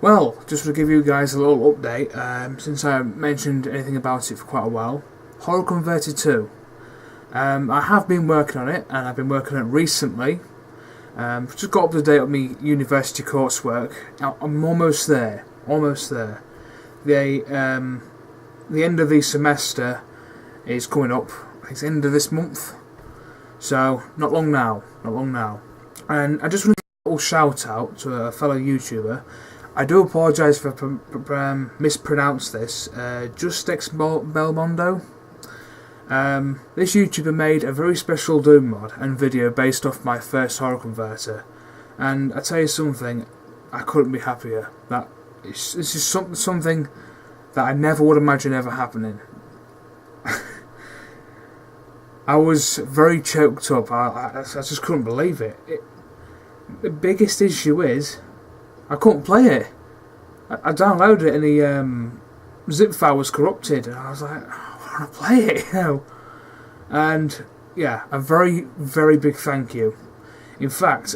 Well, just to give you guys a little update, since I haven't mentioned anything about it for quite a while, Horror Converted 2. I have been working on it, and I've been working on it recently. Just got up to date on my university coursework. I'm almost there. Almost there. The end of the semester is coming up. It's the end of this month. So, not long now. Not long now. And I just want to give a little shout out to a fellow YouTuber. I do apologise if I mispronounced this. Justex Belmondo. This YouTuber made a very special Doom mod and video based off my first Horror Converter. And I tell you something, I couldn't be happier. This is something that I never would imagine ever happening. I was very choked up. I just couldn't believe it. The biggest issue is I couldn't play it. I downloaded it and the zip file was corrupted, and I was like, I want to play it, you know. And yeah, a very, very big thank you. In fact,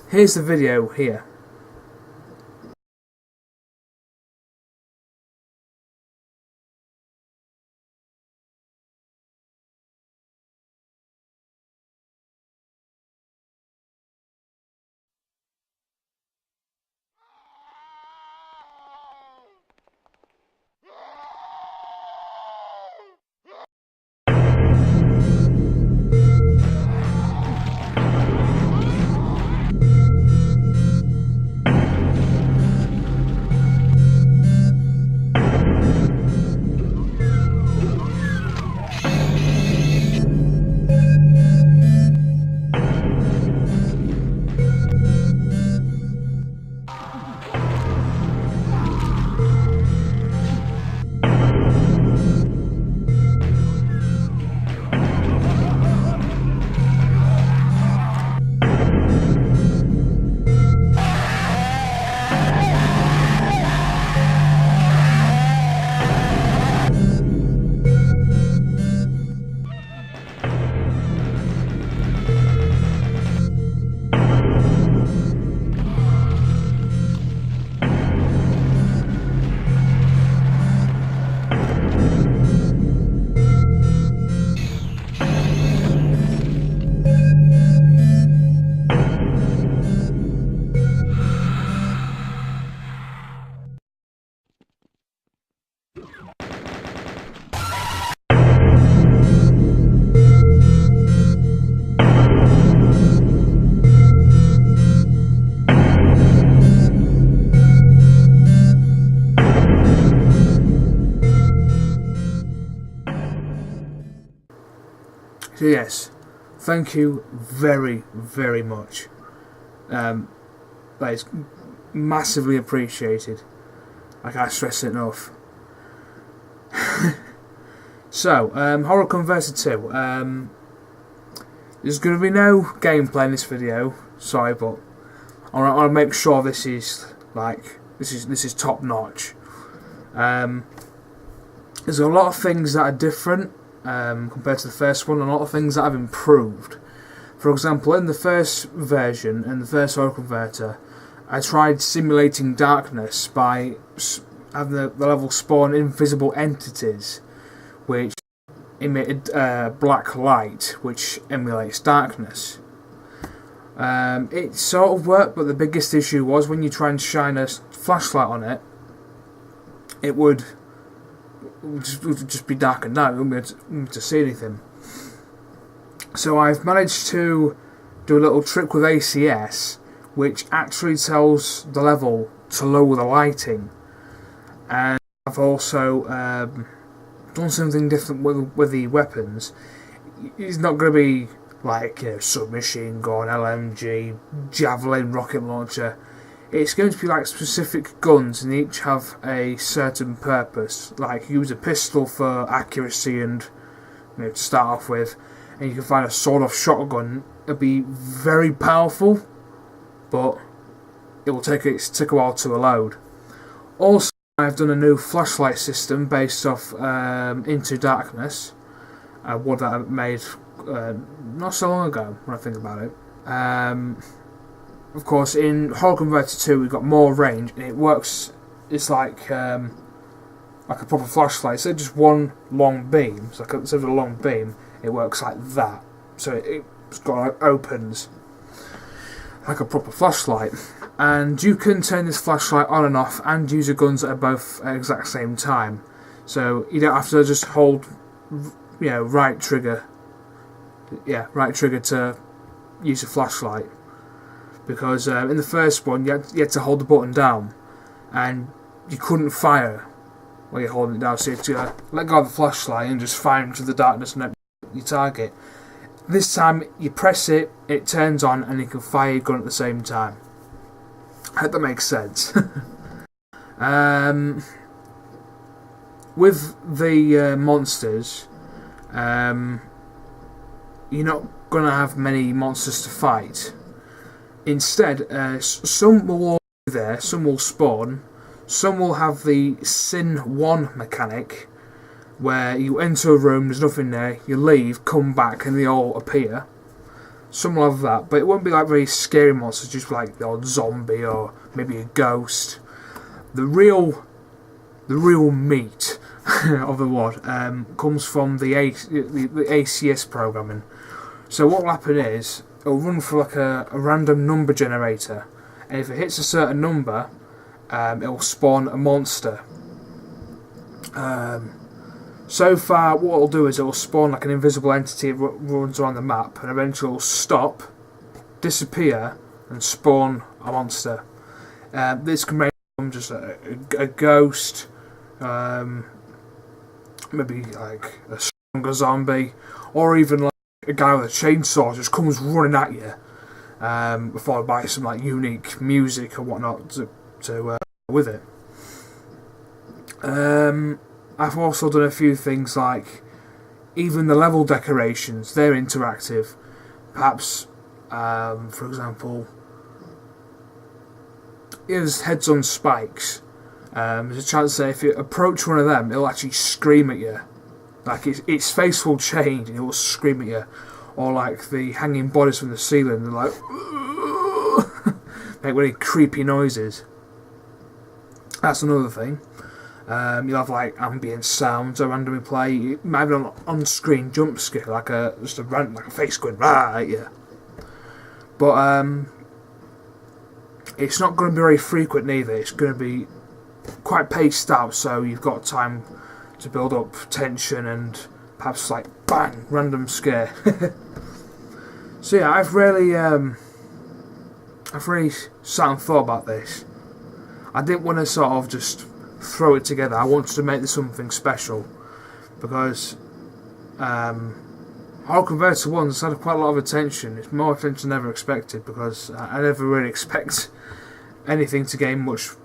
here's the video here. So yes, thank you very, very much. That is massively appreciated. I can't stress it enough. So, Horror Converted 2. There's going to be no gameplay in this video. Sorry, but I want to make sure this is top notch. There's a lot of things that are different compared to the first one, and a lot of things that have improved. For example, in the first version, in the first Horror Converter, I tried simulating darkness by having the level spawn invisible entities, which emitted black light, which emulates darkness. It sort of worked, but the biggest issue was when you try and shine a flashlight on it, it would just be dark at night. We wouldn't be able to see anything. So I've managed to do a little trick with ACS, which actually tells the level to lower the lighting. And I've also done something different with the weapons. It's not going to be like, you know, submachine gun, LMG, javelin, rocket launcher. It's going to be like specific guns, and each have a certain purpose. Like, use a pistol for accuracy and, you know, to start off with, and you can find a sawed-off shotgun. It'll be very powerful, but it will take a while to load. Also, I've done a new flashlight system based off Into Darkness, one that I made not so long ago when I think about it. of course, in Horror Converter 2, we've got more range, and it works. It's like a proper flashlight. Instead of just one long beam, so instead of a long beam, it works like that. So it's got opens like a proper flashlight, and you can turn this flashlight on and off, and use your guns at both at the exact same time. So you don't have to just hold, right trigger. Yeah, right trigger to use a flashlight, because in the first one you had to hold the button down, and you couldn't fire while you're holding it down. So you had to let go of the flashlight and just fire into the darkness and your target. This time you press it, it turns on, and you can fire your gun at the same time. I hope that makes sense. With the monsters, you're not going to have many monsters to fight. Instead, some will be there, some will spawn, some will have the Sin 1 mechanic, where you enter a room, there's nothing there, you leave, come back, and they all appear. Some will have that, but it won't be like very scary monsters, just like the odd zombie or maybe a ghost. The real meat of the wad comes from the ACS programming. So what will happen is, it'll run for like a random number generator, and if it hits a certain number, it'll spawn a monster. So far, what it'll do is it'll spawn like an invisible entity that runs around the map, and eventually it'll stop, disappear, and spawn a monster. This can range from just a ghost, maybe like a stronger zombie, or even like a guy with a chainsaw just comes running at you, followed by some like unique music or whatnot to with it. I've also done a few things like even the level decorations, they're interactive. Perhaps, for example, there's heads on spikes. There's a chance that if you approach one of them, it'll actually scream at you. Like its face will change and it will scream at you. Or like the hanging bodies from the ceiling, they're like make really creepy noises. That's another thing. You'll have like ambient sounds that randomly play. It might be an on-screen jump scare, like a face going right at you. But it's not going to be very frequent either. It's going to be quite paced out, so you've got time to build up tension and perhaps like bang, random scare. So yeah, I've really sat and thought about this. I didn't want to sort of just throw it together. I wanted to make this something special, because Horror Converter 1's had quite a lot of attention. It's more attention than ever expected, because I never really expect anything to gain much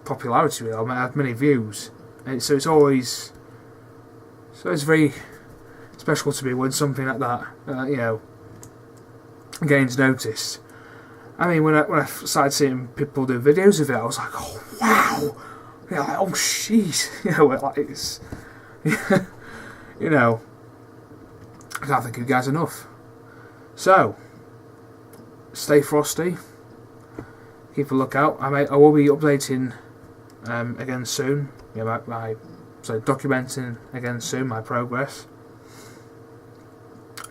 popularity or have many views. And so it's always very special to me when something like that gains notice. I mean, when I started seeing people do videos of it, I was like, oh wow, like, oh jeez, like it's, I can't thank you guys enough. So, stay frosty, keep a lookout. I will be updating again soon. Documenting again soon my progress.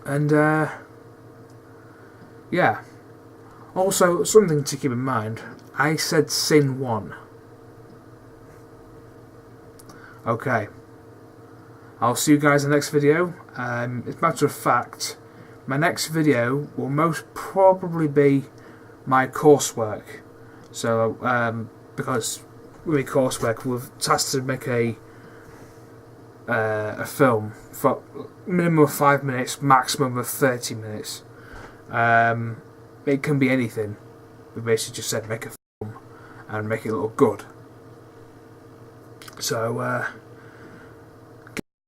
And yeah. Also, something to keep in mind, I said Sin 1. Okay. I'll see you guys in the next video. As a matter of fact, my next video will most probably be my coursework. So, because with my coursework, we've tasked to make a film for minimum of 5 minutes, maximum of 30 minutes. It can be anything. We basically just said make a film and make it look good. So,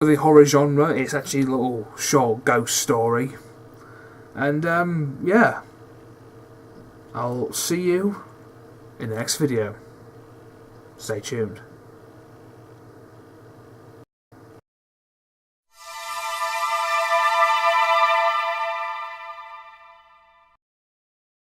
the horror genre, it's actually a little short ghost story. And, yeah. I'll see you in the next video. Stay tuned.